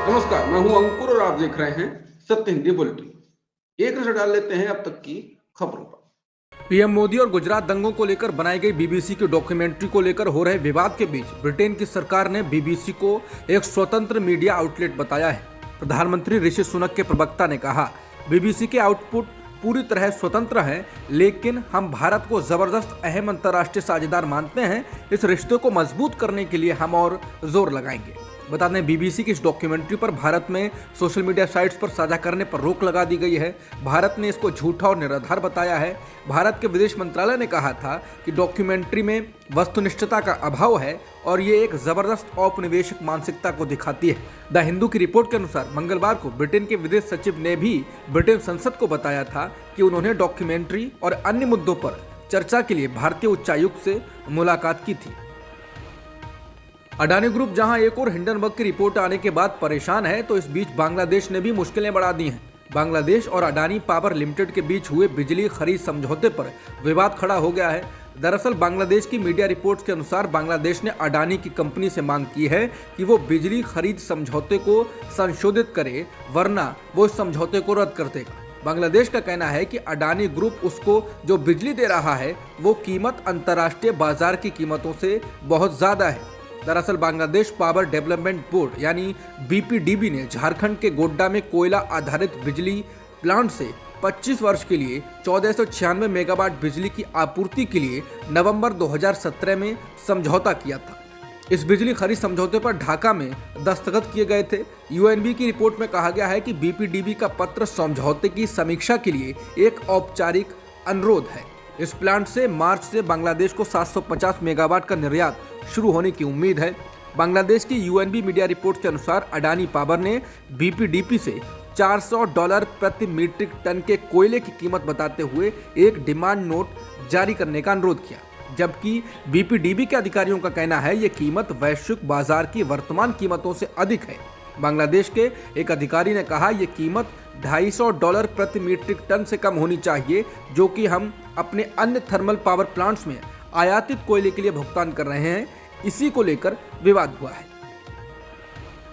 नमस्कार, मैं हूं अंकुर और आप देख रहे हैं सत्य हिंदी बुलेटिन। एक नजर डाल लेते हैं अब तक की खबरों पर। पीएम मोदी और गुजरात दंगों को लेकर बनाई गई बीबीसी की डॉक्यूमेंट्री को लेकर हो रहे विवाद के बीच ब्रिटेन की सरकार ने बीबीसी को एक स्वतंत्र मीडिया आउटलेट बताया है। प्रधानमंत्री ऋषि सुनक के प्रवक्ता ने कहा, बीबीसी के आउटपुट पूरी तरह स्वतंत्र है, लेकिन हम भारत को जबरदस्त अहम अंतर्राष्ट्रीय साझेदार मानते हैं। इस रिश्ते को मजबूत करने के लिए हम और जोर लगाएंगे। बता दें, बीबीसी की इस डॉक्यूमेंट्री पर भारत में सोशल मीडिया साइट्स पर साझा करने पर रोक लगा दी गई है। भारत ने इसको झूठा और निराधार बताया है। भारत के विदेश मंत्रालय ने कहा था कि डॉक्यूमेंट्री में वस्तुनिष्ठता का अभाव है और ये एक जबरदस्त औपनिवेशिक मानसिकता को दिखाती है। द हिंदू की रिपोर्ट के अनुसार मंगलवार को ब्रिटेन के विदेश सचिव ने भी ब्रिटेन संसद को बताया था कि उन्होंने डॉक्यूमेंट्री और अन्य मुद्दों पर चर्चा के लिए भारतीय उच्चायुक्त से मुलाकात की थी। अडानी ग्रुप जहां एक और हिंडनबर्ग की रिपोर्ट आने के बाद परेशान है, तो इस बीच बांग्लादेश ने भी मुश्किलें बढ़ा दी हैं। बांग्लादेश और अडानी पावर लिमिटेड के बीच हुए बिजली खरीद समझौते पर विवाद खड़ा हो गया है। दरअसल बांग्लादेश की मीडिया रिपोर्ट्स के अनुसार बांग्लादेश ने अडानी की कंपनी से मांग की है कि वो बिजली खरीद समझौते को संशोधित करे, वरना वो इस समझौते को रद्द कर देगा। बांग्लादेश का कहना है कि अडानी ग्रुप उसको जो बिजली दे रहा है वो कीमत अंतर्राष्ट्रीय बाजार की कीमतों से बहुत ज्यादा है। दरअसल बांग्लादेश पावर डेवलपमेंट बोर्ड यानी बीपीडीबी ने झारखंड के गोड्डा में कोयला आधारित बिजली प्लांट से 25 वर्ष के लिए 1496 मेगावाट बिजली की आपूर्ति के लिए नवंबर 2017 में समझौता किया था। इस बिजली खरीद समझौते पर ढाका में दस्तखत किए गए थे। यूएनबी की रिपोर्ट में कहा गया है कि बीपीडीबी का पत्र समझौते की समीक्षा के लिए एक औपचारिक अनुरोध है। इस प्लांट से मार्च से बांग्लादेश को 750 मेगावाट का निर्यात शुरू होने की उम्मीद है। बांग्लादेश की यूएनबी मीडिया रिपोर्ट के अनुसार अडानी पावर ने बीपीडीपी से $400 प्रति मीट्रिक टन के कोयले की कीमत बताते हुए एक डिमांड नोट जारी करने का अनुरोध किया, जबकि बीपीडीबी के अधिकारियों का कहना है ये कीमत वैश्विक बाजार की वर्तमान कीमतों से अधिक है। बांग्लादेश के एक अधिकारी ने कहा, यह कीमत $250 प्रति मीट्रिक टन से कम होनी चाहिए, जो कि हम अपने अन्य थर्मल पावर प्लांट्स में आयातित कोयले के लिए भुगतान कर रहे हैं। इसी को लेकर विवाद हुआ है।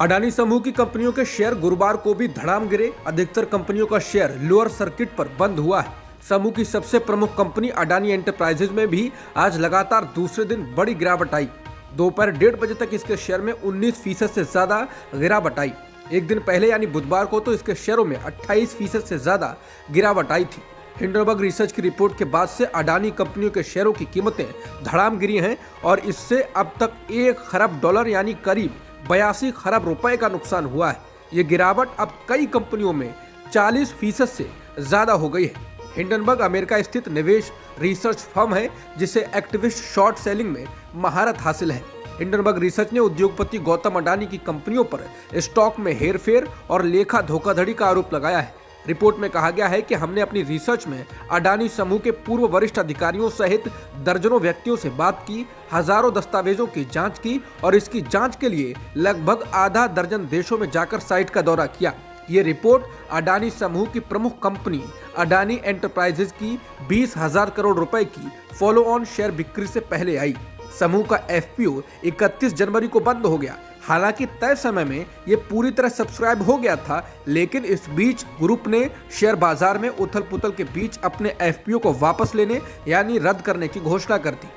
अडानी समूह की कंपनियों के शेयर गुरुवार को भी धड़ाम गिरे। अधिकतर कंपनियों का शेयर लोअर सर्किट पर बंद हुआ है। समूह की सबसे प्रमुख कंपनी अडानी एंटरप्राइजेज में भी आज लगातार दूसरे दिन बड़ी गिरावट आई। दोपहर 1:30 बजे तक इसके शेयर में 19% से ज्यादा गिरावट आई। एक दिन पहले यानी बुधवार को तो इसके शेयरों में 28% से ज्यादा गिरावट आई थी। हिंडनबर्ग रिसर्च की रिपोर्ट के बाद से अडानी कंपनियों के शेयरों की कीमतें धड़ाम गिरी हैं और इससे अब तक $1 खरब यानी करीब 82 खरब रुपए का नुकसान हुआ है। ये गिरावट अब कई कंपनियों में 40% से ज्यादा हो गई है। हिंडनबर्ग अमेरिका स्थित निवेश रिसर्च फर्म है जिसे एक्टिविस्ट शॉर्ट सेलिंग में महारत हासिल है। हिंडनबर्ग रिसर्च ने उद्योगपति गौतम अडानी की कंपनियों पर स्टॉक में हेरफेर और लेखा धोखाधड़ी का आरोप लगाया है। रिपोर्ट में कहा गया है कि हमने अपनी रिसर्च में अडानी समूह के पूर्व वरिष्ठ अधिकारियों सहित दर्जनों व्यक्तियों से बात की, हजारों दस्तावेजों की जांच की और इसकी जांच के लिए लगभग आधा दर्जन देशों में जाकर साइट का दौरा किया। ये रिपोर्ट अडानी समूह की प्रमुख कंपनी अडानी एंटरप्राइजेज की 20,000 करोड़ रुपए की फॉलो ऑन शेयर बिक्री से पहले आई। समूह का एफपीओ 31 जनवरी को बंद हो गया। हालांकि तय समय में ये पूरी तरह सब्सक्राइब हो गया था, लेकिन इस बीच ग्रुप ने शेयर बाजार में उथल पुथल के बीच अपने एफपीओ को वापस लेने यानी रद्द करने की घोषणा कर दी।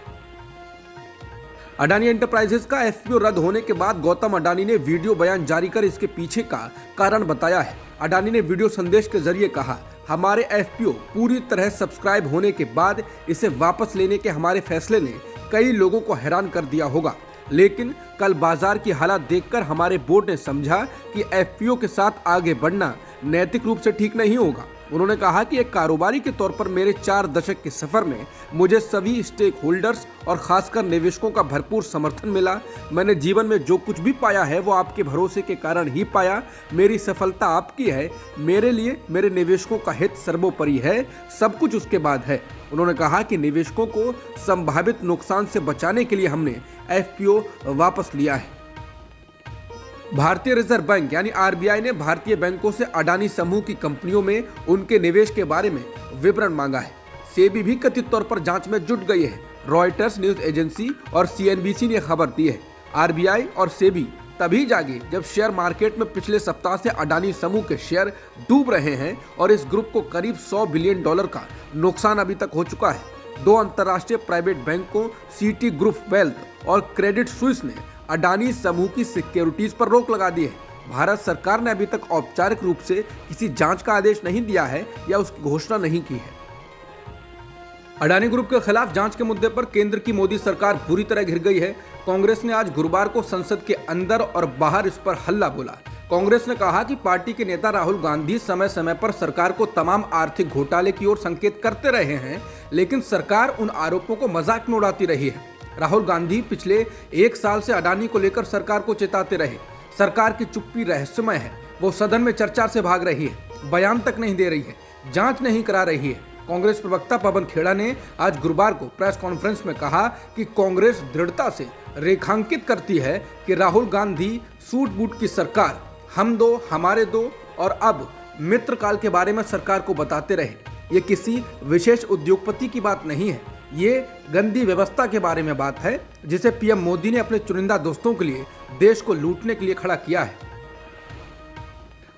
अडानी एंटरप्राइजेज का एफपीओ रद्द होने के बाद गौतम अडानी ने वीडियो बयान जारी कर इसके पीछे का कारण बताया है। अडानी ने वीडियो संदेश के जरिए कहा, हमारे एफपीओ पूरी तरह सब्सक्राइब होने के बाद इसे वापस लेने के हमारे फैसले ने कई लोगों को हैरान कर दिया होगा, लेकिन कल बाजार की हालात देखकर हमारे बोर्ड ने समझा कि एफपीओ के साथ आगे बढ़ना नैतिक रूप से ठीक नहीं होगा। उन्होंने कहा कि एक कारोबारी के तौर पर मेरे 4 दशक के सफर में मुझे सभी स्टेक होल्डर्स और खासकर निवेशकों का भरपूर समर्थन मिला। मैंने जीवन में जो कुछ भी पाया है वो आपके भरोसे के कारण ही पाया। मेरी सफलता आपकी है। मेरे लिए मेरे निवेशकों का हित सर्वोपरि है, सब कुछ उसके बाद है। उन्होंने कहा कि निवेशकों को संभावित नुकसान से बचाने के लिए हमने एफपीओ वापस लिया है। भारतीय रिजर्व बैंक यानी आरबीआई ने भारतीय बैंकों से अडानी समूह की कंपनियों में उनके निवेश के बारे में विवरण मांगा है। सेबी भी कथित तौर पर जांच में जुट गई है। रॉयटर्स न्यूज एजेंसी और सीएनबीसी ने खबर दी है। आरबीआई और सेबी तभी जागी जब शेयर मार्केट में पिछले सप्ताह से अडानी समूह के शेयर डूब रहे हैं और इस ग्रुप को करीब $100 बिलियन का नुकसान अभी तक हो चुका है। दो अंतर्राष्ट्रीय प्राइवेट बैंकों सिटी ग्रुप वेल्थ और क्रेडिट स्विस ने अडानी समूह की सिक्योरिटीज पर रोक लगा दी है। भारत सरकार ने अभी तक औपचारिक रूप से किसी जांच का आदेश नहीं दिया है या उसकी घोषणा नहीं की है। अडानी ग्रुप के खिलाफ जांच के मुद्दे पर केंद्र की मोदी सरकार बुरी तरह घिर गई है। कांग्रेस ने आज गुरुवार को संसद के अंदर और बाहर इस पर हल्ला बोला। कांग्रेस ने कहा कि पार्टी के नेता राहुल गांधी समय समय पर सरकार को तमाम आर्थिक घोटाले की ओर संकेत करते रहे हैं, लेकिन सरकार उन आरोपों को मजाक में उड़ाती रही है। राहुल गांधी पिछले 1 साल से अडानी को लेकर सरकार को चेताते रहे। सरकार की चुप्पी रहस्यमय है। वो सदन में चर्चा से भाग रही है, बयान तक नहीं दे रही है, जांच नहीं करा रही है। कांग्रेस प्रवक्ता पवन खेड़ा ने आज गुरुवार को प्रेस कॉन्फ्रेंस में कहा कि कांग्रेस दृढ़ता से रेखांकित करती है कि राहुल गांधी सूट बूट की सरकार, हम दो हमारे दो और अब मित्रकाल के बारे में सरकार को बताते रहे। ये किसी विशेष उद्योगपति की बात नहीं है, ये गंदी व्यवस्था के बारे में बात है जिसे पीएम मोदी ने अपने चुनिंदा दोस्तों के लिए देश को लूटने के लिए खड़ा किया है।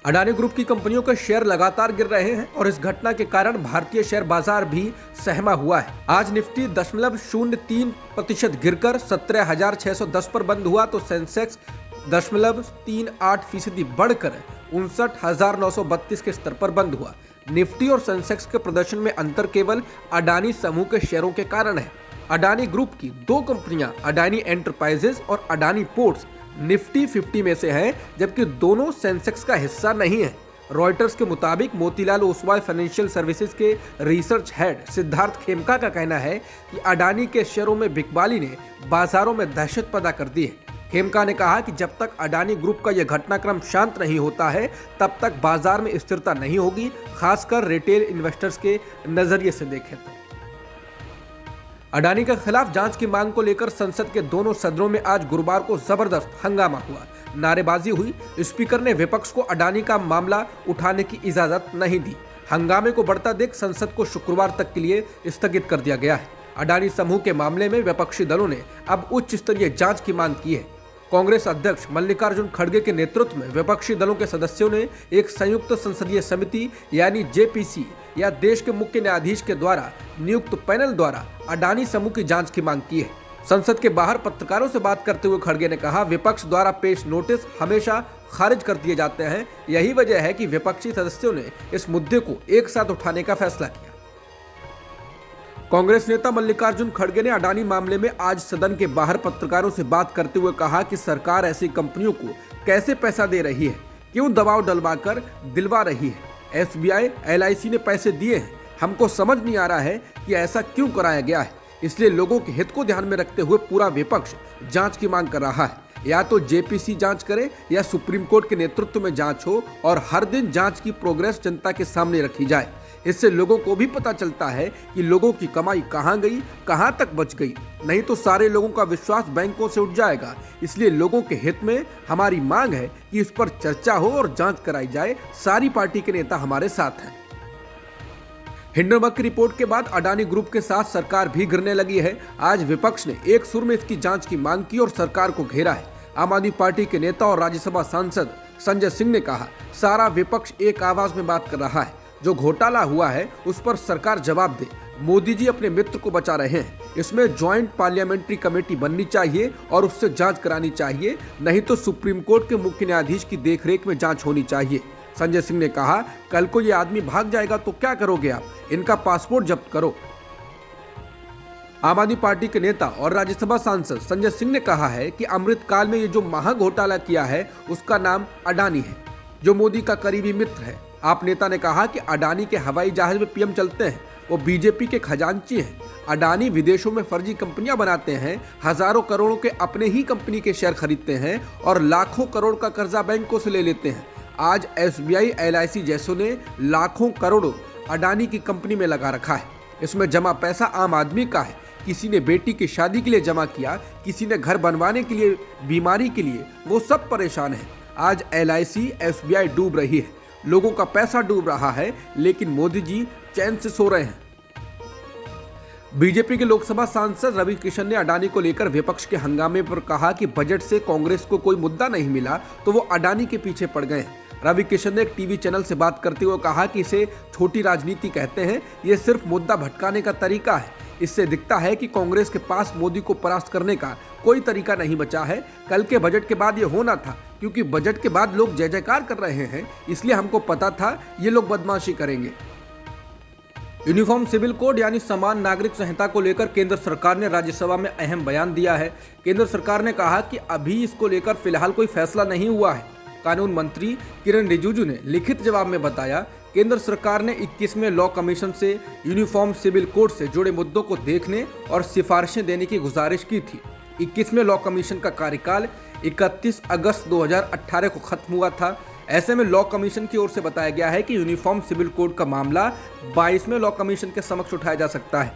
अडानी ग्रुप की कंपनियों के शेयर लगातार गिर रहे हैं और इस घटना के कारण भारतीय शेयर बाजार भी सहमा हुआ है। आज निफ्टी 0.03% गिरकर 17,610 पर बंद हुआ तो सेंसेक्स 0.38% बढ़कर 59,932 के स्तर पर बंद हुआ। निफ्टी और सेंसेक्स के प्रदर्शन में अंतर केवल अडानी समूह के शेयरों के कारण है। अडानी ग्रुप की 2 कंपनियां अडानी एंटरप्राइजेस और अडानी पोर्ट्स निफ्टी 50 में से हैं, जबकि दोनों सेंसेक्स का हिस्सा नहीं है। रॉयटर्स के मुताबिक मोतीलाल ओसवाल फाइनेंशियल सर्विसेज के रिसर्च हेड सिद्धार्थ खेमका का कहना है कि अडानी के शेयरों में बिकवाली ने बाजारों में दहशत पैदा कर दी है। खेमका ने कहा कि जब तक अडानी ग्रुप का यह घटनाक्रम शांत नहीं होता है तब तक बाजार में स्थिरता नहीं होगी, खासकर रिटेल इन्वेस्टर्स के नजरिए से देखें तो। अडानी के खिलाफ जांच की मांग को लेकर संसद के दोनों सदनों में आज गुरुवार को जबरदस्त हंगामा हुआ, नारेबाजी हुई। स्पीकर ने विपक्ष को अडानी का मामला उठाने की इजाजत नहीं दी। हंगामे को बढ़ता देख संसद को शुक्रवार तक के लिए स्थगित कर दिया गया है। अडानी समूह के मामले में विपक्षी दलों ने अब उच्च स्तरीय जांच की मांग की है। कांग्रेस अध्यक्ष मल्लिकार्जुन खड़गे के नेतृत्व में विपक्षी दलों के सदस्यों ने एक संयुक्त संसदीय समिति यानी जेपीसी या देश के मुख्य न्यायाधीश के द्वारा नियुक्त पैनल द्वारा अडानी समूह की जांच की मांग की है। संसद के बाहर पत्रकारों से बात करते हुए खड़गे ने कहा, विपक्ष द्वारा पेश नोटिस हमेशा खारिज कर दिए जाते हैं। यही वजह है कि विपक्षी सदस्यों ने इस मुद्दे को एक साथ उठाने का फैसला किया। कांग्रेस नेता मल्लिकार्जुन खड़गे ने अडानी मामले में आज सदन के बाहर पत्रकारों से बात करते हुए कहा कि सरकार ऐसी कंपनियों को कैसे पैसा दे रही है, क्यों दबाव डलवाकर दिलवा रही है। एसबीआई, एलआईसी ने पैसे दिए हैं, हमको समझ नहीं आ रहा है कि ऐसा क्यों कराया गया है। इसलिए लोगों के हित को ध्यान में रखते हुए पूरा विपक्ष जांच की मांग कर रहा है। या तो जेपीसी जांच करे या सुप्रीम कोर्ट के नेतृत्व में जांच हो और हर दिन जांच की प्रोग्रेस जनता के सामने रखी जाए। इससे लोगों को भी पता चलता है कि लोगों की कमाई कहां गई, कहां तक बच गई। नहीं तो सारे लोगों का विश्वास बैंकों से उठ जाएगा। इसलिए लोगों के हित में हमारी मांग है कि इस पर चर्चा हो और जांच कराई जाए। सारी पार्टी के नेता हमारे साथ हैं। हिंडनबर्ग की रिपोर्ट के बाद अडानी ग्रुप के साथ सरकार भी घिरने लगी है। आज विपक्ष ने एक सुर में इसकी जांच की मांग की और सरकार को घेरा है। आम आदमी पार्टी के नेता और राज्यसभा सांसद संजय सिंह ने कहा, सारा विपक्ष एक आवाज में बात कर रहा है। जो घोटाला हुआ है उस पर सरकार जवाब दे। मोदी जी अपने मित्र को बचा रहे हैं। इसमें ज्वाइंट पार्लियामेंट्री कमेटी बननी चाहिए और उससे जांच करानी चाहिए, नहीं तो सुप्रीम कोर्ट के मुख्य न्यायाधीश की देखरेख में जांच होनी चाहिए। संजय सिंह ने कहा, कल को ये आदमी भाग जाएगा तो क्या करोगे आप? इनका पासपोर्ट जब्त करो। आम आदमी पार्टी के नेता और राज्यसभा सांसद संजय सिंह ने कहा है कि अमृतकाल में ये जो महा घोटाला किया है उसका नाम अडानी है, जो मोदी का करीबी मित्र है। आप नेता ने कहा कि अडानी के हवाई जहाज में पीएम चलते हैं, वो बीजेपी के खजांची हैं। अडानी विदेशों में फर्जी कंपनियां बनाते हैं, हजारों करोड़ों के अपने ही कंपनी के शेयर खरीदते हैं और लाखों करोड़ का कर्जा बैंकों से ले लेते हैं। आज एसबीआई, एलआईसी जैसों ने लाखों करोड़ों अडानी की कंपनी में लगा रखा है। इसमें जमा पैसा आम आदमी का है। किसी ने बेटी की शादी के लिए जमा किया, किसी ने घर बनवाने के लिए, बीमारी के लिए, वो सब परेशान है। आज एलआईसी, एसबीआई डूब रही है, लोगों का पैसा डूब रहा है, लेकिन मोदी जी चैन से सो रहे हैं। बीजेपी के लोकसभा सांसद रवि किशन ने अडानी को लेकर विपक्ष के हंगामे पर कहा कि बजट से कांग्रेस को कोई मुद्दा नहीं मिला तो वो अडानी के पीछे पड़ गए हैं। रवि किशन ने एक टीवी चैनल से बात करते हुए कहा कि इसे छोटी राजनीति कहते हैं, ये सिर्फ मुद्दा भटकाने का तरीका है। इससे दिखता है कि कांग्रेस के पास मोदी को परास्त करने का कोई तरीका नहीं बचा है। कल के बजट के बाद ये होना था, क्योंकि बजट के बाद लोग जय जयकार कर रहे हैं, इसलिए हमको पता था ये लोग बदमाशी करेंगे। यूनिफॉर्म सिविल कोड यानी समान नागरिक संहिता को लेकर केंद्र सरकार ने राज्यसभा में अहम बयान दिया है। केंद्र सरकार ने कहा कि अभी इसको लेकर फिलहाल कोई फैसला नहीं हुआ है। कानून मंत्री किरण रिजिजू ने लिखित जवाब में बताया, केंद्र सरकार ने 21वें लॉ कमीशन से यूनिफॉर्म सिविल कोड से जुड़े मुद्दों को देखने और सिफारिशें देने की गुजारिश की थी। 21वें लॉ कमीशन का कार्यकाल 31 अगस्त 2018 को खत्म हुआ था। ऐसे में लॉ कमीशन की ओर से बताया गया है कि यूनिफॉर्म सिविल कोड का मामला 22वें लॉ कमीशन के समक्ष उठाया जा सकता है।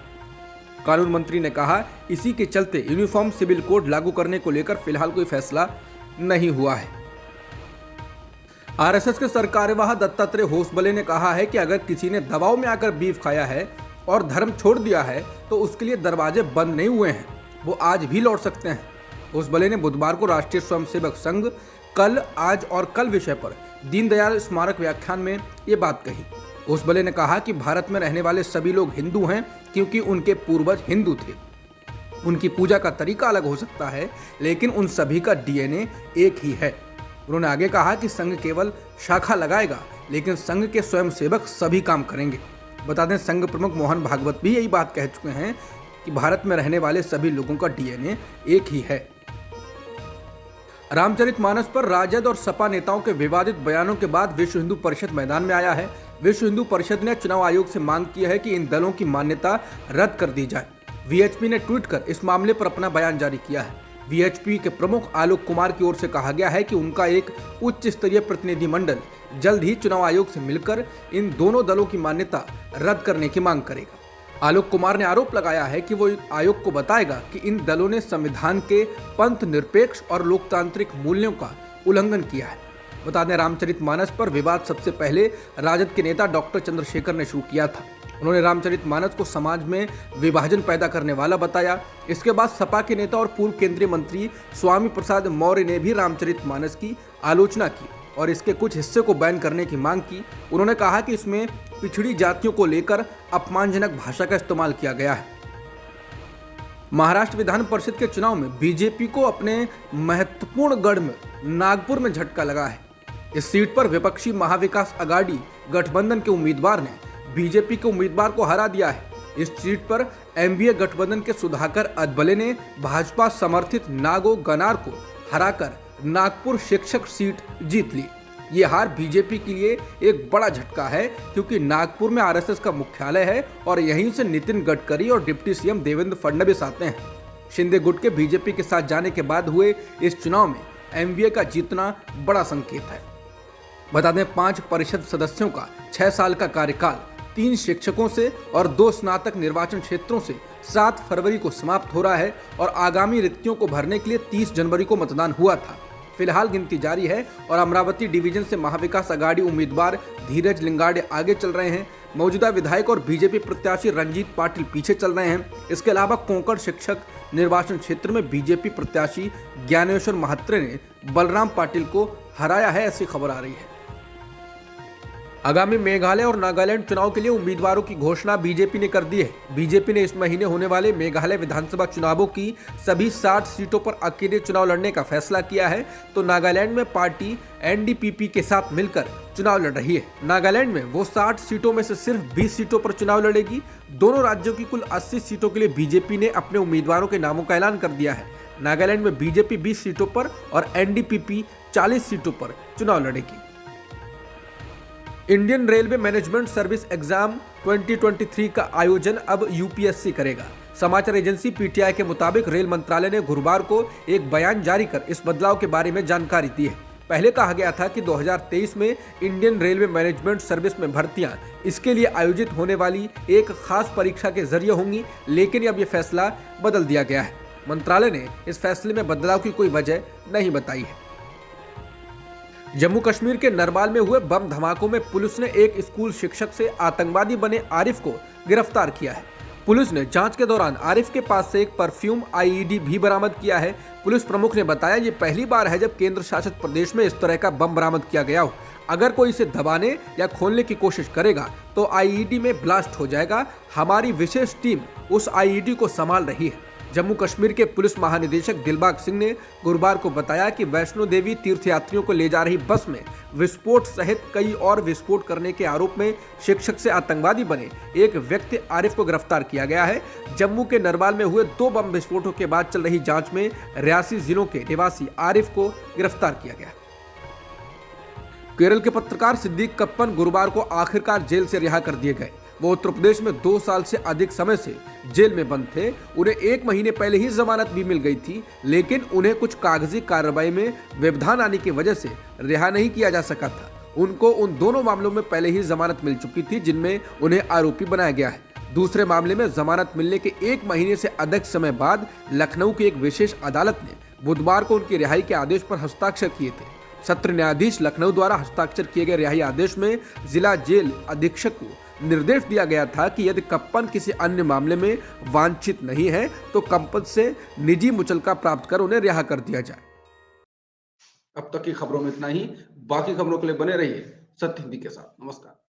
कानून मंत्री ने कहा, इसी के चलते यूनिफॉर्म सिविल कोड लागू करने को लेकर फिलहाल कोई फैसला नहीं हुआ है। आरएसएस के सरकार्यवाह दत्तात्रेय होसबले ने कहा है कि अगर किसी ने दबाव में आकर बीफ खाया है और धर्म छोड़ दिया है तो उसके लिए दरवाजे बंद नहीं हुए हैं, वो आज भी लौट सकते हैं। होसबले ने बुधवार को राष्ट्रीय स्वयंसेवक संघ कल, आज और कल विषय पर दीनदयाल स्मारक व्याख्यान में ये बात कही। होसबले ने कहा कि भारत में रहने वाले सभी लोग हिंदू हैं क्योंकि उनके पूर्वज हिंदू थे। उनकी पूजा का तरीका अलग हो सकता है, लेकिन उन सभी का डीएनए एक ही है। उन्होंने आगे कहा कि संघ केवल शाखा लगाएगा, लेकिन संघ के स्वयंसेवक सभी काम करेंगे। बता दें, संघ प्रमुख मोहन भागवत भी यही बात कह चुके हैं कि भारत में रहने वाले सभी लोगों का डीएनए एक ही है। रामचरितमानस पर राजद और सपा नेताओं के विवादित बयानों के बाद विश्व हिंदू परिषद मैदान में आया है। विश्व हिंदू परिषद ने चुनाव आयोग से मांग की है कि इन दलों की मान्यता रद्द कर दी जाए। वीएचपी ने ट्वीट कर इस मामले पर अपना बयान जारी किया है। वीएचपी के प्रमुख आलोक कुमार की ओर से कहा गया है कि उनका एक उच्च स्तरीय प्रतिनिधिमंडल जल्द ही चुनाव आयोग से मिलकर इन दोनों दलों की मान्यता रद्द करने की मांग करेगा। आलोक कुमार ने आरोप लगाया है कि वो आयोग को बताएगा कि इन दलों ने संविधान के पंथ निरपेक्ष और लोकतांत्रिक मूल्यों का उल्लंघन किया है। बता दें, रामचरितमानस पर विवाद सबसे पहले राजद के नेता डॉक्टर चंद्रशेखर ने शुरू किया था। उन्होंने रामचरितमानस को समाज में विभाजन पैदा करने वाला बताया। इसके बाद सपा के नेता और पूर्व केंद्रीय मंत्री स्वामी प्रसाद मौर्य ने भी रामचरितमानस की आलोचना की और इसके कुछ हिस्से को बैन करने की मांग की। उन्होंने कहा कि इसमें पिछड़ी जातियों को लेकर अपमानजनक भाषा का इस्तेमाल किया गया है। महाराष्ट्र विधान परिषद के चुनाव में बीजेपी को अपने महत्वपूर्ण गढ़ में नागपुर में झटका लगा है। इस सीट पर विपक्षी महाविकास अघाड़ी गठबंधन के उम्मीदवार ने बीजेपी के उम्मीदवार को हरा दिया है। इस सीट पर एमबीए गठबंधन के सुधाकर अदबले ने भाजपा समर्थित नागो गनार को हराकर नागपुर शिक्षक सीट जीत ली। ये हार बीजेपी के लिए एक बड़ा झटका है, क्योंकि नागपुर में आरएसएस का मुख्यालय है और यहीं से नितिन गडकरी और डिप्टी सीएम देवेंद्र फडणवीस आते हैं। शिंदे गुट के बीजेपी के साथ जाने के बाद हुए इस चुनाव में एमबीए का जीतना बड़ा संकेत है। बता दें, 5 परिषद सदस्यों का 6 साल का कार्यकाल 3 शिक्षकों से और 2 स्नातक निर्वाचन क्षेत्रों से 7 फरवरी को समाप्त हो रहा है और आगामी रिक्तियों को भरने के लिए 30 जनवरी को मतदान हुआ था। फिलहाल गिनती जारी है और अमरावती डिवीजन से महाविकास अघाड़ी उम्मीदवार धीरज लिंगाड़े आगे चल रहे हैं। मौजूदा विधायक और बीजेपी प्रत्याशी रंजीत पाटिल पीछे चल रहे हैं। इसके अलावा कोंकण शिक्षक निर्वाचन क्षेत्र में बीजेपी प्रत्याशी ज्ञानेश्वर महात्रे ने बलराम पाटिल को हराया है, ऐसी खबर आ रही है। आगामी मेघालय और नागालैंड चुनाव के लिए उम्मीदवारों की घोषणा बीजेपी ने कर दी है। बीजेपी ने इस महीने होने वाले मेघालय विधानसभा चुनावों की सभी 60 सीटों पर अकेले चुनाव लड़ने का फैसला किया है, तो नागालैंड में पार्टी एनडीपीपी के साथ मिलकर चुनाव लड़ रही है। नागालैंड में वो 60 सीटों में से सिर्फ 20 सीटों पर चुनाव लड़ेगी। दोनों राज्यों की कुल 80 सीटों के लिए बीजेपी ने अपने उम्मीदवारों के नामों का ऐलान कर दिया है। नागालैंड में बीजेपी 20 सीटों पर और एनडीपीपी 40 सीटों पर चुनाव लड़ेगी। Indian railway management service exam 2023 का आयोजन अब यूपीएससी करेगा। समाचार एजेंसी पीटीआई के मुताबिक रेल मंत्रालय ने गुरुवार को एक बयान जारी कर इस बदलाव के बारे में जानकारी दी है। पहले कहा गया था कि 2023 में इंडियन रेलवे मैनेजमेंट सर्विस में भर्तियां इसके लिए आयोजित होने वाली एक खास परीक्षा के जरिए होंगी, लेकिन अब यह फैसला बदल दिया गया है। मंत्रालय ने इस फैसले में बदलाव की कोई वजह नहीं बताई है। जम्मू कश्मीर के नरवाल में हुए बम धमाकों में पुलिस ने एक स्कूल शिक्षक से आतंकवादी बने आरिफ को गिरफ्तार किया है। पुलिस ने जांच के दौरान आरिफ के पास से एक परफ्यूम आईईडी भी बरामद किया है। पुलिस प्रमुख ने बताया ये पहली बार है जब केंद्र शासित प्रदेश में इस तरह का बम बरामद किया गया हो। अगर कोई इसे दबाने या खोलने की कोशिश करेगा तो आईईडी में ब्लास्ट हो जाएगा। हमारी विशेष टीम उस आईईडी को संभाल रही है। जम्मू कश्मीर के पुलिस महानिदेशक दिलबाग सिंह ने गुरुवार को बताया कि वैष्णो देवी तीर्थयात्रियों को ले जा रही बस में विस्फोट सहित कई और विस्फोट करने के आरोप में शिक्षक से आतंकवादी बने एक व्यक्ति आरिफ को गिरफ्तार किया गया है। जम्मू के नरवाल में हुए 2 बम विस्फोटों के बाद चल रही जांच में रियासी जिलों के निवासी आरिफ को गिरफ्तार किया गया। केरल के पत्रकार सिद्दीक कप्पन गुरुवार को आखिरकार जेल से रिहा कर दिए गए। वो उत्तर प्रदेश में 2 साल से अधिक समय से जेल में बंद थे। उन्हें 1 महीने पहले ही जमानत भी मिल गई थी, लेकिन उन्हें कुछ कागजी कार्रवाई में व्यवधान आने की वजह से रिहा नहीं किया जा सका था। उनको उन दोनों मामलों में पहले ही जमानत मिल चुकी थी जिनमें उन्हें आरोपी बनाया गया है। दूसरे मामले में जमानत मिलने के 1 महीने से अधिक समय बाद लखनऊ की एक विशेष अदालत ने बुधवार को उनकी रिहाई के आदेश पर हस्ताक्षर किए थे। सत्र न्यायाधीश लखनऊ द्वारा हस्ताक्षर किए गए रिहाई आदेश में जिला जेल अधीक्षक को निर्देश दिया गया था कि यदि कप्पन किसी अन्य मामले में वांछित नहीं है तो कंपन से निजी मुचलका प्राप्त कर उन्हें रिहा कर दिया जाए। अब तक की खबरों में इतना ही। बाकी खबरों के लिए बने रहिए सत्य हिंदी के साथ। नमस्कार।